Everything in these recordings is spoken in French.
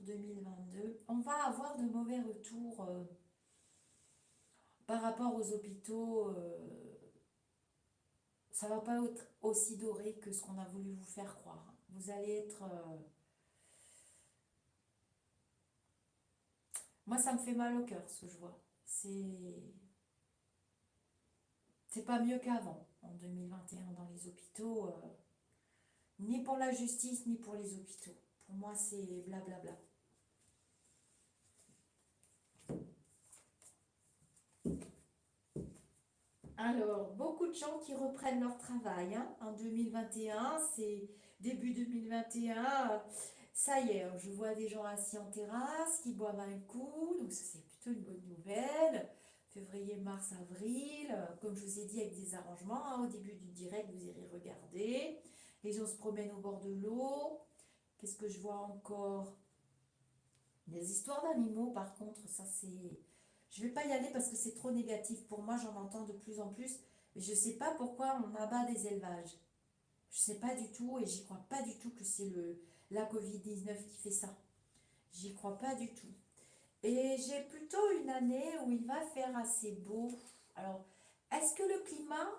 2022. On va avoir de mauvais retours par rapport aux hôpitaux. Ça va pas être aussi doré que ce qu'on a voulu vous faire croire. Vous allez être... Moi, ça me fait mal au cœur ce que je vois. C'est pas mieux qu'avant en 2021 dans les hôpitaux. Ni pour la justice, ni pour les hôpitaux. Pour moi, c'est blablabla. Alors, beaucoup de gens qui reprennent leur travail hein, en 2021, c'est début 2021. Ça y est, je vois des gens assis en terrasse qui boivent un coup, donc ça c'est plutôt une bonne nouvelle. Février, mars, avril, comme je vous ai dit avec des arrangements, hein, au début du direct, vous irez regarder. Les gens se promènent au bord de l'eau. Qu'est-ce que je vois encore? Des histoires d'animaux, par contre, ça c'est... Je vais pas y aller parce que c'est trop négatif. Pour moi, j'en entends de plus en plus. Mais je sais pas pourquoi on abat des élevages. Je sais pas du tout et j'y crois pas du tout que c'est la Covid-19 qui fait ça. J'y crois pas du tout. Et j'ai plutôt une année où il va faire assez beau. Alors, est-ce que le climat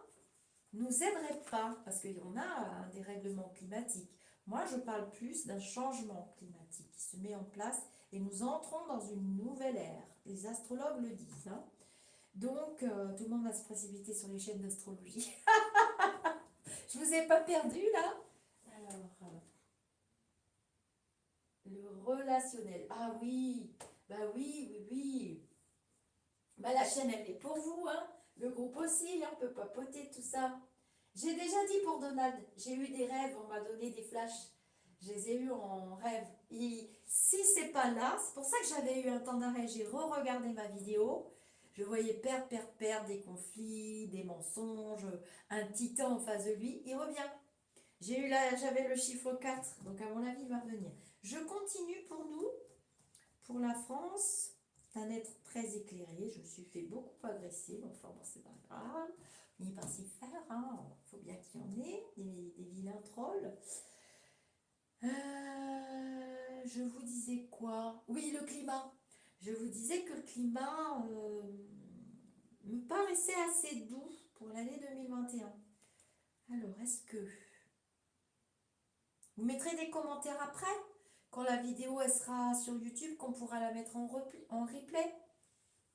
nous aiderait pas? Parce qu'on a un dérèglement climatique. Moi, je parle plus d'un changement climatique qui se met en place et nous entrons dans une nouvelle ère. Les astrologues le disent. Hein. Donc, tout le monde va se précipiter sur les chaînes d'astrologie. Je vous ai pas perdu là? Alors, le relationnel. Ah oui, bah oui, oui, oui. Bah la chaîne, elle est pour vous, hein. Le groupe aussi, hein, on peut papoter tout ça. J'ai déjà dit pour Donald, j'ai eu des rêves, on m'a donné des flashs. Je les ai eus en rêve. Si c'est pas là, c'est pour ça que j'avais eu un temps d'arrêt, j'ai re-regardé ma vidéo. Je voyais perdre des conflits, des mensonges, un titan en face de lui. Il revient. J'avais le chiffre 4, donc à mon avis, il va revenir. Je continue pour nous, pour la France. C'est un être très éclairé. Je me suis fait beaucoup agresser, donc enfin, bon, c'est pas grave. Ni par s'y faire, hein. Faut bien qu'il y en ait, des vilains trolls. Je vous disais quoi? Oui, le climat. Je vous disais que le climat me paraissait assez doux pour l'année 2021. Alors, est-ce que vous mettrez des commentaires après, quand la vidéo elle sera sur YouTube, qu'on pourra la mettre en replay?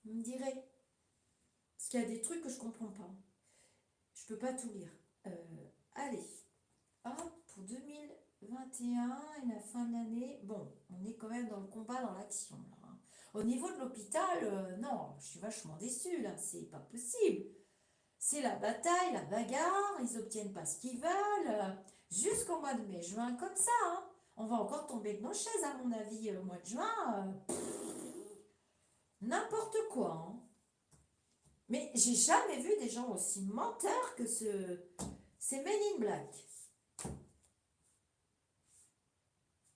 Vous me direz. Parce qu'il y a des trucs que je comprends pas. Je peux pas tout lire. Allez, hop, pour 2021 et la fin de l'année. Bon, on est quand même dans le combat, dans l'action. Là, hein. Au niveau de l'hôpital, non, je suis vachement déçue là, c'est pas possible. C'est la bataille, la bagarre, ils obtiennent pas ce qu'ils veulent. Jusqu'au mois de mai, juin, comme ça. Hein. On va encore tomber de nos chaises, à mon avis, au mois de juin. N'importe quoi. Hein. Mais j'ai jamais vu des gens aussi menteurs que ces Men in Black.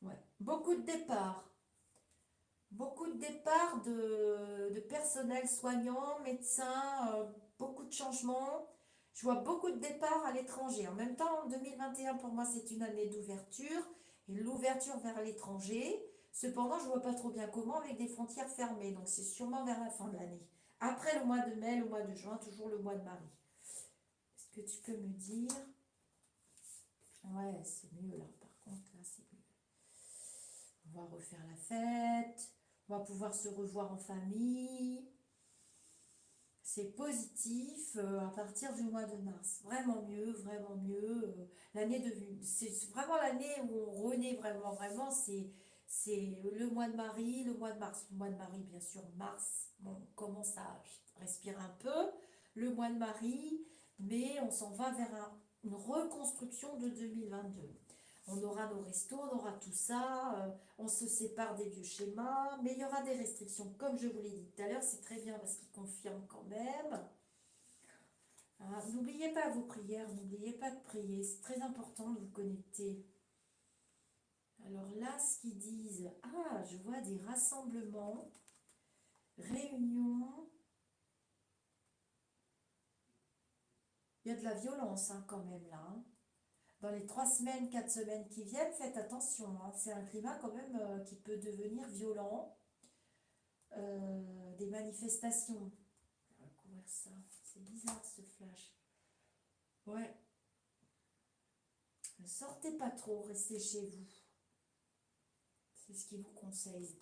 Ouais. Beaucoup de départs. Beaucoup de départs de personnel soignant, médecins, beaucoup de changements. Je vois beaucoup de départs à l'étranger. En même temps, 2021, pour moi, c'est une année d'ouverture et l'ouverture vers l'étranger. Cependant, je ne vois pas trop bien comment avec des frontières fermées. Donc, c'est sûrement vers la fin de l'année. Après le mois de mai, le mois de juin, toujours le mois de Marie. Est-ce que tu peux me dire? Ouais, c'est mieux là. Par contre, là, c'est mieux. On va refaire la fête. On va pouvoir se revoir en famille. C'est positif à partir du mois de mars. Vraiment mieux, vraiment mieux. C'est vraiment l'année où on renaît vraiment, vraiment. C'est le mois de Marie, le mois de mars. Le mois de Marie, bien sûr, mars. Bon, on commence à respirer un peu. Le mois de Marie, mais on s'en va vers une reconstruction de 2022. On aura nos restos, on aura tout ça, on se sépare des vieux schémas, mais il y aura des restrictions. Comme je vous l'ai dit tout à l'heure, c'est très bien parce qu'il confirme quand même. Hein, n'oubliez pas vos prières, n'oubliez pas de prier, c'est très important de vous connecter. Alors là, ce qu'ils disent, ah, je vois des rassemblements, réunions. Il y a de la violence hein, quand même là. Hein. dans les 3 semaines, 4 semaines qui viennent, faites attention, hein. C'est un climat quand même qui peut devenir violent. Des manifestations. On va couvrir ça. C'est bizarre ce flash. Ouais. Ne sortez pas trop, restez chez vous. C'est ce qu'il vous conseille.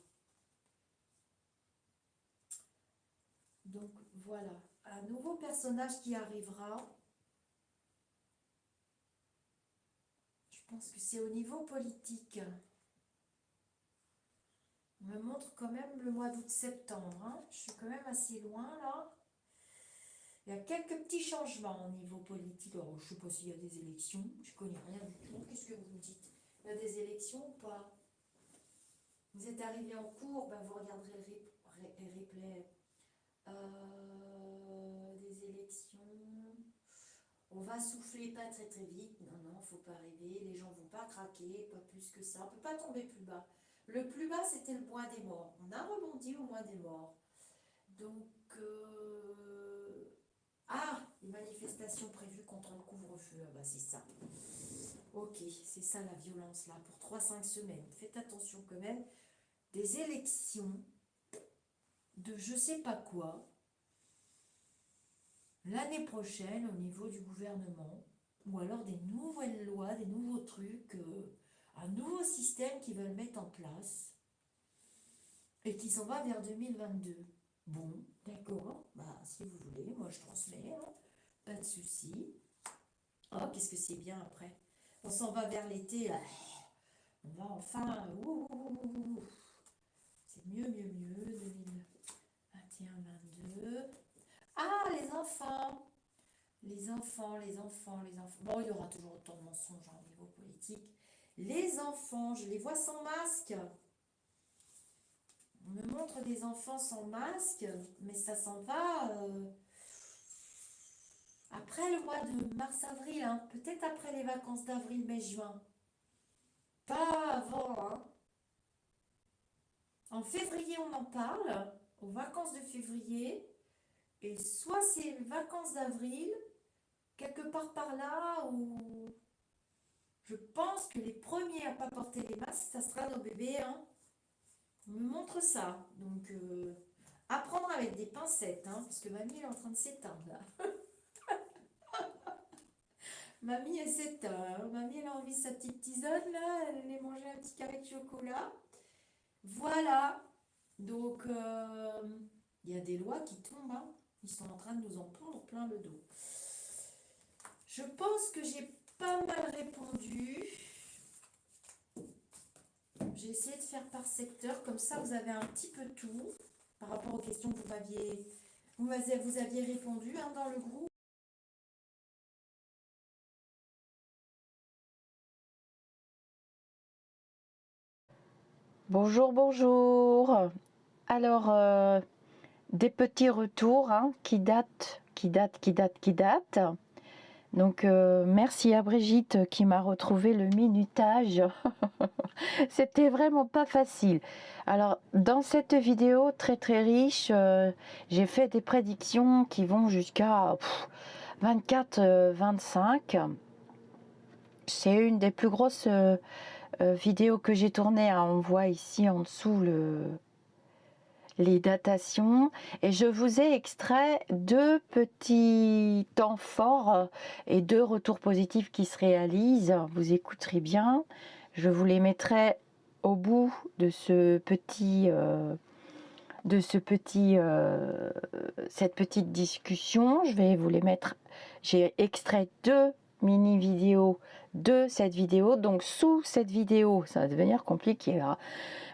Donc voilà, un nouveau personnage qui arrivera. Je pense que c'est au niveau politique. On me montre quand même le mois d'août-septembre, hein. Je suis quand même assez loin là. Il y a quelques petits changements au niveau politique. Alors, je ne sais pas s'il y a des élections. Je ne connais rien du tout. Qu'est-ce que vous me dites? Il y a des élections ou pas? Vous êtes arrivé en cours, ben vous regarderez le replay. Des élections. On va souffler pas très très vite. Non, non, faut pas rêver. Les gens vont pas craquer, pas plus que ça. On peut pas tomber plus bas. Le plus bas, c'était le mois des morts. On a rebondi au mois des morts. Donc, les manifestations prévues contre le couvre-feu. Ah bah c'est ça. Ok, c'est ça la violence là pour 3-5 semaines. Faites attention quand même. Des élections de je sais pas quoi l'année prochaine au niveau du gouvernement, ou alors des nouvelles lois, des nouveaux trucs, un nouveau système qu'ils veulent mettre en place et qui s'en va vers 2022. Bon, d'accord, bah si vous voulez, moi je transmets, hein, pas de souci. Oh, qu'est-ce que c'est bien après. On s'en va vers l'été, là. On va enfin, c'est mieux, 2021-22. Ah, les enfants. Les enfants. Bon, il y aura toujours autant de mensonges au niveau politique. Les enfants, je les vois sans masque. On me montre des enfants sans masque, mais ça s'en va après le mois de mars-avril, hein. Peut-être après les vacances d'avril, mai, juin. Pas avant, hein. En février, on en parle, aux vacances de février, et soit c'est les vacances d'avril, quelque part par là, où je pense que les premiers à pas porter les masques, ça sera nos bébés, hein. On me montre ça. Donc, apprendre avec des pincettes, hein, parce que mamie elle est en train de s'éteindre là. Mamie elle s'éteint. Mamie elle a envie de sa petite tisane là. Elle allait manger un petit carré de chocolat. Voilà. Donc, il y a des lois qui tombent, hein. Ils sont en train de nous en prendre plein le dos. Je pense que j'ai pas mal répondu. J'ai essayé de faire par secteur, comme ça vous avez un petit peu tout par rapport aux questions que vous aviez répondu, hein, dans le groupe. Bonjour, bonjour. Alors, des petits retours, hein, qui datent. Donc, merci à Brigitte qui m'a retrouvé le minutage. C'était vraiment pas facile. Alors, dans cette vidéo très très riche, j'ai fait des prédictions qui vont jusqu'à 24-25. C'est une des plus grosses vidéos que j'ai tournées, hein. On voit ici en dessous les datations, et je vous ai extrait 2 petits temps forts et 2 retours positifs qui se réalisent. Vous écouterez bien, je vous les mettrai au bout de cette petite discussion. Je vais vous les mettre. J'ai extrait 2 mini vidéos de cette vidéo, donc sous cette vidéo, ça va devenir compliqué là.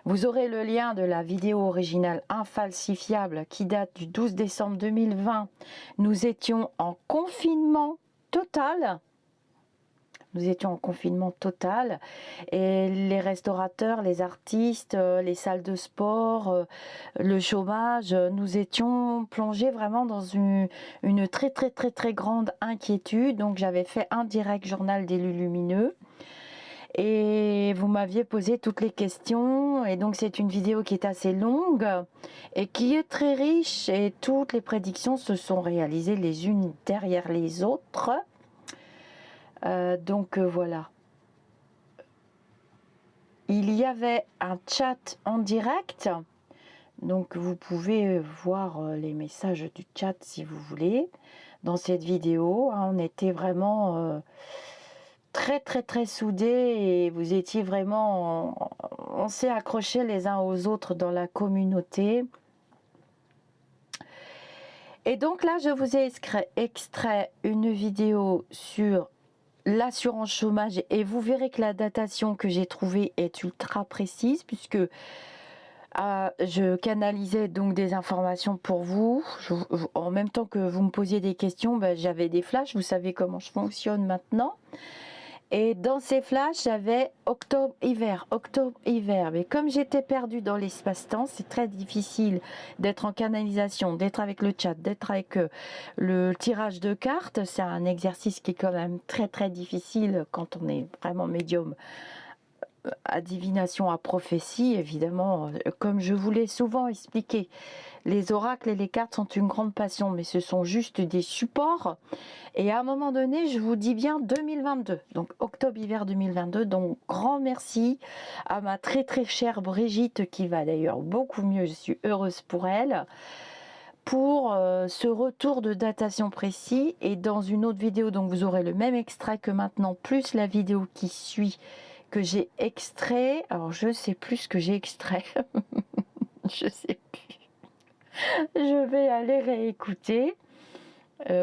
Vous aurez le lien de la vidéo originale infalsifiable qui date du 12 décembre 2020. Nous étions en confinement total. Et les restaurateurs, les artistes, les salles de sport, le chômage, nous étions plongés vraiment dans une très très très très grande inquiétude. Donc j'avais fait un direct journal d'élus lumineux. Et vous m'aviez posé toutes les questions, et donc c'est une vidéo qui est assez longue et qui est très riche, et toutes les prédictions se sont réalisées les unes derrière les autres. Voilà. Il y avait un chat en direct, donc vous pouvez voir les messages du chat si vous voulez. Dans cette vidéo, hein, on était vraiment très très très soudés et vous étiez vraiment, on s'est accrochés les uns aux autres dans la communauté. Et donc là, je vous ai extrait une vidéo sur l'assurance chômage et vous verrez que la datation que j'ai trouvée est ultra précise puisque je canalisais donc des informations pour vous. En même temps que vous me posiez des questions, ben, j'avais des flashs, vous savez comment je fonctionne maintenant. Et dans ces flashs, j'avais octobre-hiver, octobre-hiver. Mais comme j'étais perdue dans l'espace-temps, c'est très difficile d'être en canalisation, d'être avec le chat, d'être avec le tirage de cartes. C'est un exercice qui est quand même très très difficile quand on est vraiment médium à divination, à prophétie. Évidemment, comme je vous l'ai souvent expliqué, les oracles et les cartes sont une grande passion, mais ce sont juste des supports. Et à un moment donné, je vous dis bien 2022, donc octobre-hiver 2022. Donc grand merci à ma très très chère Brigitte, qui va d'ailleurs beaucoup mieux, je suis heureuse pour elle, pour ce retour de datation précis. Et dans une autre vidéo, donc vous aurez le même extrait que maintenant, plus la vidéo qui suit, que j'ai extrait. Alors je sais plus ce que j'ai extrait. Je sais plus. Je vais aller réécouter.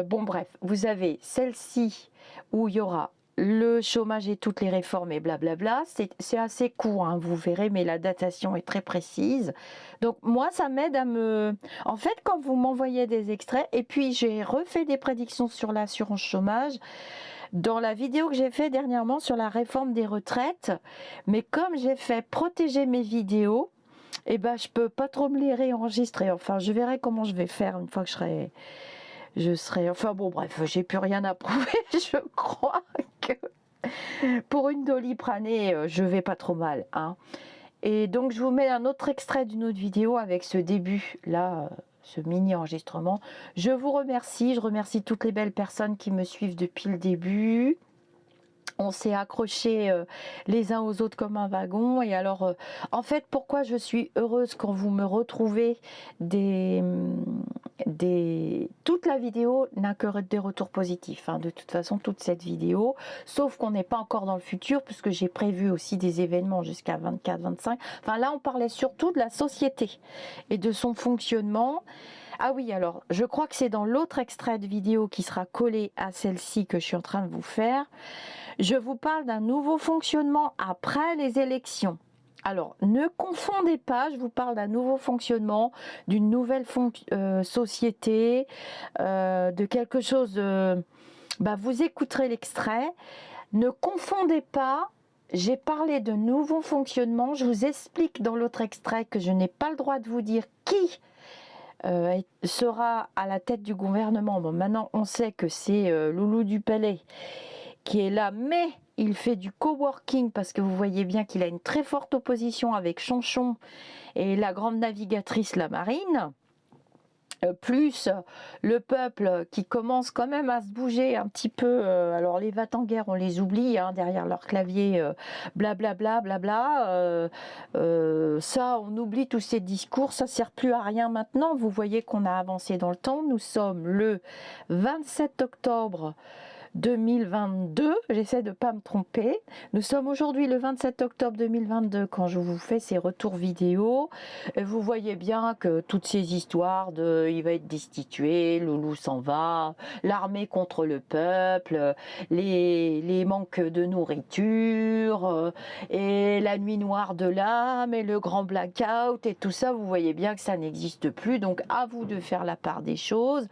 Bon bref, vous avez celle-ci où il y aura le chômage et toutes les réformes et blablabla. C'est assez court, hein, vous verrez, mais la datation est très précise. Donc moi, ça m'aide à me... En fait, quand vous m'envoyez des extraits, et puis j'ai refait des prédictions sur l'assurance chômage, dans la vidéo que j'ai fait dernièrement sur la réforme des retraites, mais comme j'ai fait protéger mes vidéos, eh ben, je peux pas trop me les réenregistrer. Enfin, je verrai comment je vais faire une fois que je serai... Enfin bon, bref, j'ai plus rien à prouver. Je crois que pour une Doliprane, je vais pas trop mal, hein. Et donc, je vous mets un autre extrait d'une autre vidéo avec ce début, là, ce mini-enregistrement. Je vous remercie, je remercie toutes les belles personnes qui me suivent depuis le début. On s'est accrochés les uns aux autres comme un wagon. Et alors, en fait, pourquoi je suis heureuse quand vous me retrouvez toute la vidéo n'a que des retours positifs, hein, de toute façon, toute cette vidéo, sauf qu'on n'est pas encore dans le futur, puisque j'ai prévu aussi des événements jusqu'à 24-25. Enfin, là, on parlait surtout de la société et de son fonctionnement. Ah oui, alors, je crois que c'est dans l'autre extrait de vidéo qui sera collé à celle-ci que je suis en train de vous faire. Je vous parle d'un nouveau fonctionnement après les élections. Alors, ne confondez pas, je vous parle d'un nouveau fonctionnement, d'une nouvelle société, de quelque chose de... vous écouterez l'extrait. Ne confondez pas, j'ai parlé de nouveau fonctionnement. Je vous explique dans l'autre extrait que je n'ai pas le droit de vous dire qui sera à la tête du gouvernement. Bon, maintenant, on sait que c'est Loulou du Palais qui est là, mais il fait du coworking parce que vous voyez bien qu'il a une très forte opposition avec Chonchon et la grande navigatrice la Marine, plus le peuple qui commence quand même à se bouger un petit peu. Alors les va-t-en-guerre, on les oublie, hein, derrière leur clavier, blablabla, ça, on oublie tous ces discours, ça sert plus à rien maintenant. Vous voyez qu'on a avancé dans le temps. Nous sommes le 27 octobre 2022, j'essaie de ne pas me tromper. Nous sommes aujourd'hui le 27 octobre 2022 quand je vous fais ces retours vidéo. Et vous voyez bien que toutes ces histoires de il va être destitué, Loulou s'en va, l'armée contre le peuple, les manques de nourriture, et la nuit noire de l'âme, et le grand blackout, et tout ça, vous voyez bien que ça n'existe plus. Donc à vous de faire la part des choses.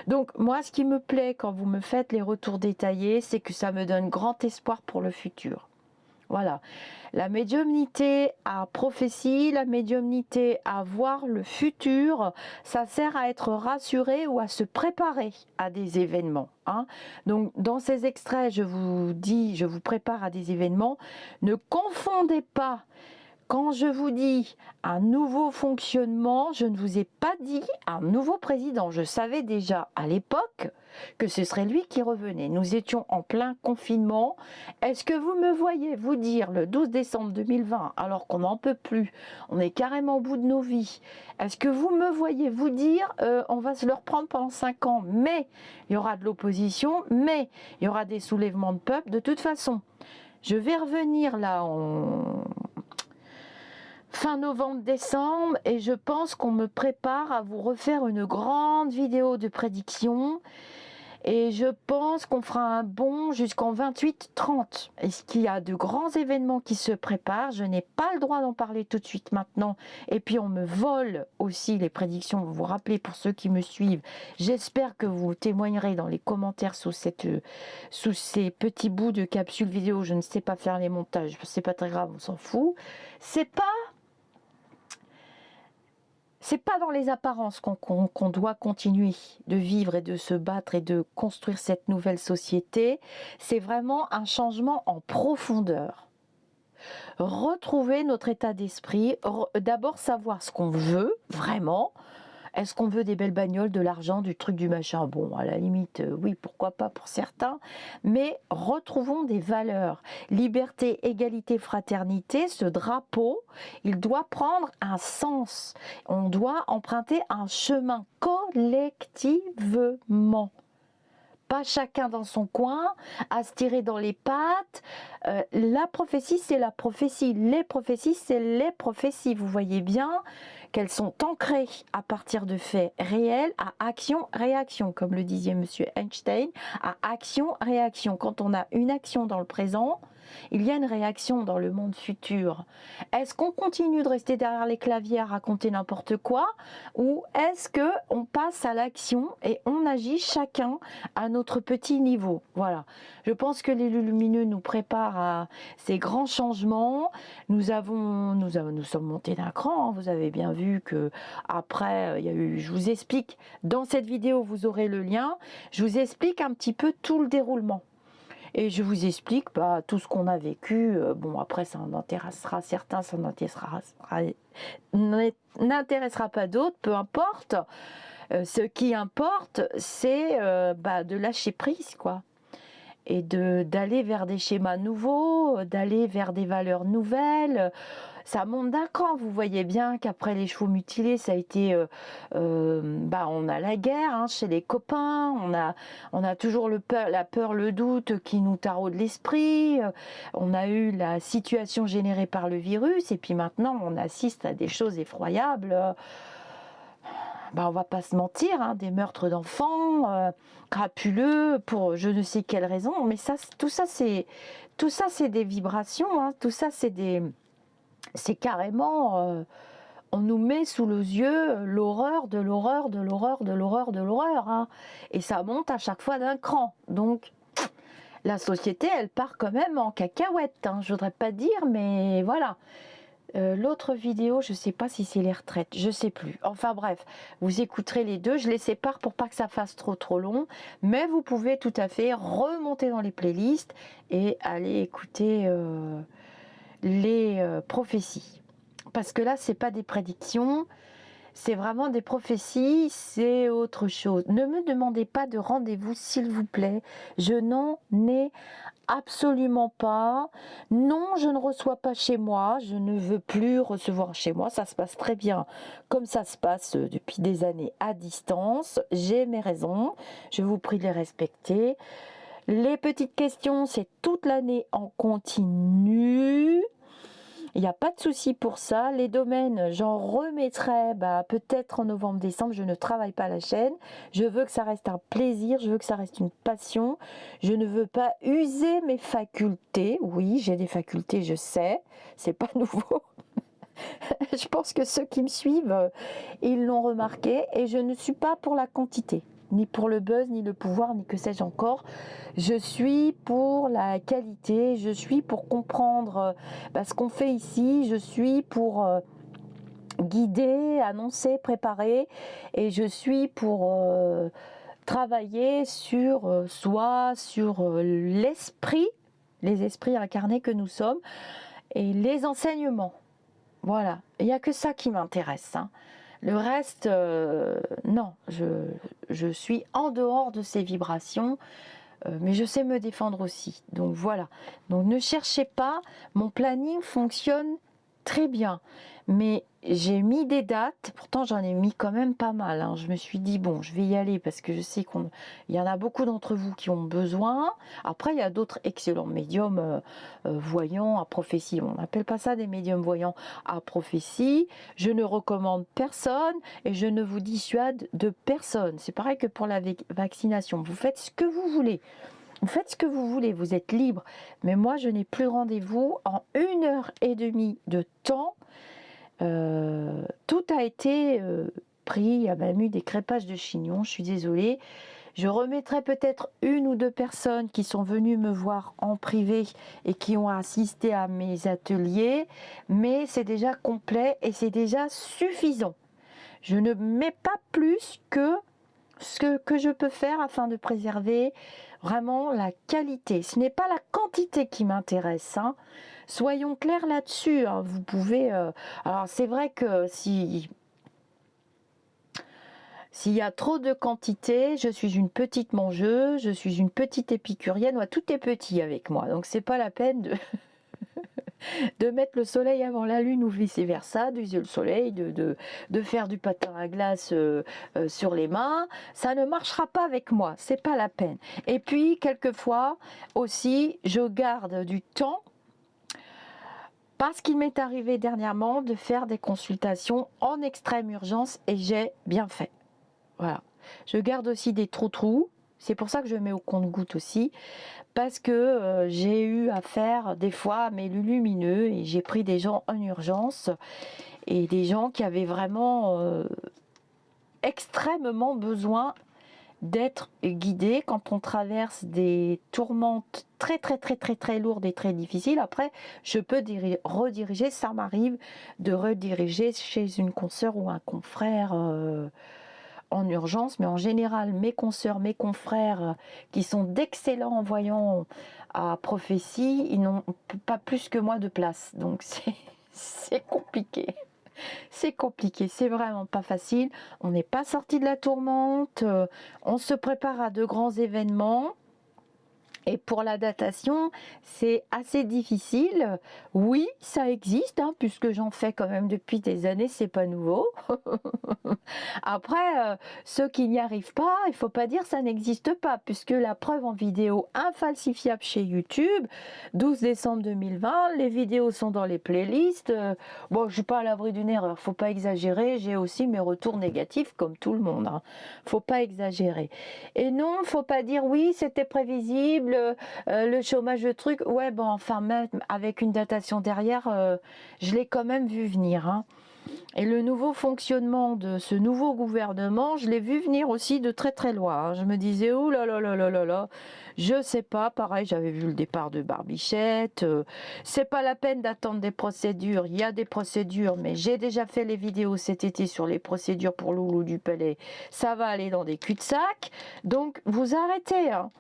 Donc moi, ce qui me plaît quand vous me faites les retours détaillés, c'est que ça me donne grand espoir pour le futur. Voilà. La médiumnité à prophétie, la médiumnité à voir le futur, ça sert à être rassuré ou à se préparer à des événements, hein. Donc dans ces extraits, je vous dis, je vous prépare à des événements. Ne confondez pas. Quand je vous dis un nouveau fonctionnement, je ne vous ai pas dit un nouveau président. Je savais déjà à l'époque que ce serait lui qui revenait. Nous étions en plein confinement. Est-ce que vous me voyez vous dire le 12 décembre 2020, alors qu'on n'en peut plus, on est carrément au bout de nos vies, est-ce que vous me voyez vous dire on va se le reprendre pendant 5 ans, mais il y aura de l'opposition, mais il y aura des soulèvements de peuple de toute façon. Je vais revenir là en fin novembre-décembre et je pense qu'on me prépare à vous refaire une grande vidéo de prédiction et je pense qu'on fera un bond jusqu'en 28-30. Est-ce qu'il y a de grands événements qui se préparent? Je n'ai pas le droit d'en parler tout de suite maintenant et puis on me vole aussi les prédictions. Vous vous rappelez, pour ceux qui me suivent, j'espère que vous témoignerez dans les commentaires sous ces petits bouts de capsules vidéo. Je ne sais pas faire les montages, c'est pas très grave, on s'en fout. C'est pas dans les apparences qu'on doit continuer de vivre et de se battre et de construire cette nouvelle société. C'est vraiment un changement en profondeur. Retrouver notre état d'esprit, d'abord savoir ce qu'on veut vraiment. Est-ce qu'on veut des belles bagnoles, de l'argent, du truc, du machin? Bon, à la limite, oui, pourquoi pas pour certains. Mais retrouvons des valeurs. Liberté, égalité, fraternité, ce drapeau, il doit prendre un sens. On doit emprunter un chemin collectivement. Pas chacun dans son coin, à se tirer dans les pattes. La prophétie, c'est la prophétie. Les prophéties, c'est les prophéties. Vous voyez bien qu'elles sont ancrées à partir de faits réels, à action-réaction, comme le disait monsieur Einstein, à action-réaction. Quand on a une action dans le présent, il y a une réaction dans le monde futur. Est-ce qu'on continue de rester derrière les claviers à raconter n'importe quoi, ou est-ce qu'on passe à l'action et on agit chacun à notre petit niveau? Voilà. Je pense que les lumineux nous préparent à ces grands changements. Nous sommes montés d'un cran. Hein. Vous avez bien vu que après, il y a eu. Je vous explique dans cette vidéo, vous aurez le lien. Je vous explique un petit peu tout le déroulement. Et je vous explique tout ce qu'on a vécu. Bon, après, ça en intéressera certains, ça n'intéressera pas d'autres, peu importe. Ce qui importe, c'est de lâcher prise, quoi. Et d'aller vers des schémas nouveaux, d'aller vers des valeurs nouvelles. Ça monte d'un cran. Vous voyez bien qu'après les chevaux mutilés, ça a été, on a la guerre hein, chez les copains, on a toujours la peur, le doute qui nous taraude l'esprit, on a eu la situation générée par le virus, et puis maintenant on assiste à des choses effroyables. On va pas se mentir, hein, des meurtres d'enfants, crapuleux, pour je ne sais quelle raison, mais tout ça c'est des vibrations, hein, tout ça c'est carrément, on nous met sous les yeux l'horreur de l'horreur de l'horreur de l'horreur de l'horreur, hein, et ça monte à chaque fois d'un cran. Donc la société, elle part quand même en cacahuète, hein, je voudrais pas dire, mais voilà. L'autre vidéo, je sais pas si c'est les retraites, je sais plus. Enfin bref, vous écouterez les deux, je les sépare pour pas que ça fasse trop long, mais vous pouvez tout à fait remonter dans les playlists et aller écouter les prophéties. Parce que là, c'est pas des prédictions, c'est vraiment des prophéties, c'est autre chose. Ne me demandez pas de rendez-vous, s'il vous plaît. Je n'en ai absolument pas. Non, je ne reçois pas chez moi. Je ne veux plus recevoir chez moi. Ça se passe très bien comme ça se passe depuis des années à distance. J'ai mes raisons. Je vous prie de les respecter. Les petites questions, c'est toute l'année en continu. Il n'y a pas de souci pour ça. Les domaines, j'en remettrai peut-être en novembre-décembre. Je ne travaille pas la chaîne. Je veux que ça reste un plaisir. Je veux que ça reste une passion. Je ne veux pas user mes facultés. Oui, j'ai des facultés, je sais. C'est pas nouveau. Je pense que ceux qui me suivent, ils l'ont remarqué. Et je ne suis pas pour la quantité. Ni pour le buzz, ni le pouvoir, ni que sais-je encore. Je suis pour la qualité, je suis pour comprendre ce qu'on fait ici, je suis pour guider, annoncer, préparer, et je suis pour travailler sur soi, sur l'esprit, les esprits incarnés que nous sommes, et les enseignements. Voilà, il n'y a que ça qui m'intéresse, hein. Le reste, non, je suis en dehors de ces vibrations, mais je sais me défendre aussi. Donc voilà. Donc ne cherchez pas, mon planning fonctionne très bien. Mais j'ai mis des dates, pourtant j'en ai mis quand même pas mal, hein. Je me suis dit, bon, je vais y aller parce que je sais qu'il y en a beaucoup d'entre vous qui ont besoin. Après, il y a d'autres excellents médiums voyants à prophétie. On n'appelle pas ça des médiums voyants à prophétie. Je ne recommande personne et je ne vous dissuade de personne. C'est pareil que pour la vaccination. Vous faites ce que vous voulez. Vous faites ce que vous voulez, vous êtes libre. Mais moi, je n'ai plus rendez-vous en 1 heure et demie de temps. Tout a été pris, il y a même eu des crépages de chignons, je suis désolée. Je remettrai peut-être 1 ou 2 personnes qui sont venues me voir en privé et qui ont assisté à mes ateliers, mais c'est déjà complet et c'est déjà suffisant. Je ne mets pas plus que ce que je peux faire afin de préserver vraiment la qualité. Ce n'est pas la quantité qui m'intéresse, hein. Soyons clairs là-dessus, hein. Vous pouvez... alors c'est vrai que s'il y a trop de quantité, je suis une petite mangeuse, je suis une petite épicurienne, ouais, tout est petit avec moi, donc c'est pas la peine de mettre le soleil avant la lune ou vice-versa, d'user le soleil, de faire du patin à glace sur les mains. Ça ne marchera pas avec moi, c'est pas la peine. Et puis, quelquefois aussi, je garde du temps parce qu'il m'est arrivé dernièrement de faire des consultations en extrême urgence et j'ai bien fait. Voilà. Je garde aussi des trous-trous. C'est pour ça que je mets au compte-gouttes aussi. Parce que j'ai eu affaire des fois à mes lumineux et j'ai pris des gens en urgence et des gens qui avaient vraiment extrêmement besoin d'être guidés quand on traverse des tourmentes très très très très très lourdes et très difficiles. Après, je peux rediriger, ça m'arrive de rediriger chez une consoeur ou un confrère en urgence, mais en général, mes consoeurs, mes confrères qui sont d'excellents voyants à prophétie, ils n'ont pas plus que moi de place. Donc c'est compliqué. C'est compliqué, c'est vraiment pas facile. On n'est pas sorti de la tourmente, on se prépare à de grands événements. Et pour la datation, c'est assez difficile. Oui, ça existe, hein, puisque j'en fais quand même depuis des années, c'est pas nouveau. Après, ceux qui n'y arrivent pas, il faut pas dire ça n'existe pas, puisque la preuve en vidéo infalsifiable chez YouTube, 12 décembre 2020, les vidéos sont dans les playlists. Bon, je suis pas à l'abri d'une erreur, faut pas exagérer. J'ai aussi mes retours négatifs comme tout le monde, hein. Faut pas exagérer. Et non, faut pas dire oui, c'était prévisible. Le chômage, le truc, ouais, bon, enfin, même avec une datation derrière, je l'ai quand même vu venir, hein. Et le nouveau fonctionnement de ce nouveau gouvernement, je l'ai vu venir aussi de très très loin, hein. Je me disais, oh là là là là là là, je sais pas, pareil, j'avais vu le départ de Barbichette, c'est pas la peine d'attendre des procédures, il y a des procédures, mais j'ai déjà fait les vidéos cet été sur les procédures pour Loulou du Palais, ça va aller dans des cul-de-sac, donc vous arrêtez, hein.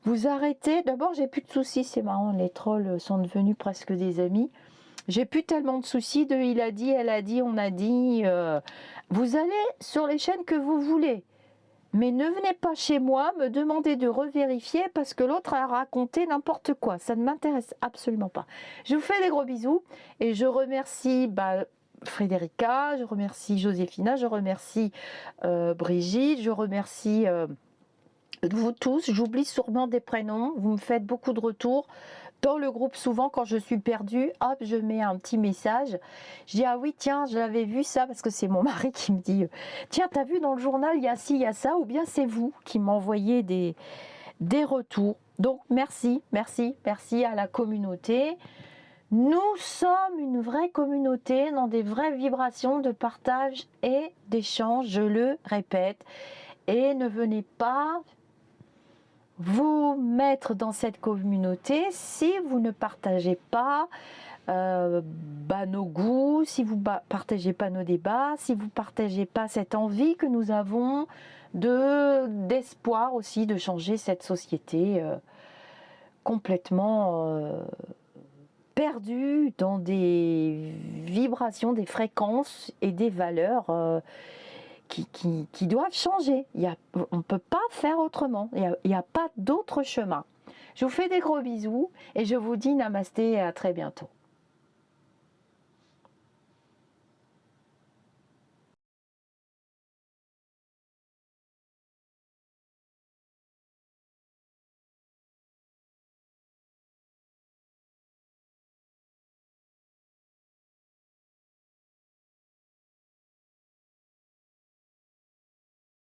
Vous arrêtez, d'abord j'ai plus de soucis, c'est marrant, les trolls sont devenus presque des amis. J'ai plus tellement de soucis de il a dit, elle a dit, on a dit. Vous allez sur les chaînes que vous voulez, mais ne venez pas chez moi me demander de revérifier parce que l'autre a raconté n'importe quoi. Ça ne m'intéresse absolument pas. Je vous fais des gros bisous et je remercie Frédérica, je remercie Joséphina, je remercie Brigitte, je remercie... vous tous, j'oublie sûrement des prénoms, vous me faites beaucoup de retours. Dans le groupe, souvent, quand je suis perdue, hop, je mets un petit message. Je dis, ah oui, tiens, je l'avais vu ça, parce que c'est mon mari qui me dit, tiens, t'as vu dans le journal, il y a ci, il y a ça, ou bien c'est vous qui m'envoyez des retours. Donc, merci, merci, merci à la communauté. Nous sommes une vraie communauté dans des vraies vibrations de partage et d'échange, je le répète. Et ne venez pas vous mettre dans cette communauté si vous ne partagez pas nos goûts, si vous ne partagez pas nos débats, si vous ne partagez pas cette envie que nous avons d'espoir aussi de changer cette société complètement perdu dans des vibrations, des fréquences et des valeurs qui doivent changer. On ne peut pas faire autrement. Il n'y a pas d'autre chemin. Je vous fais des gros bisous et je vous dis namasté et à très bientôt.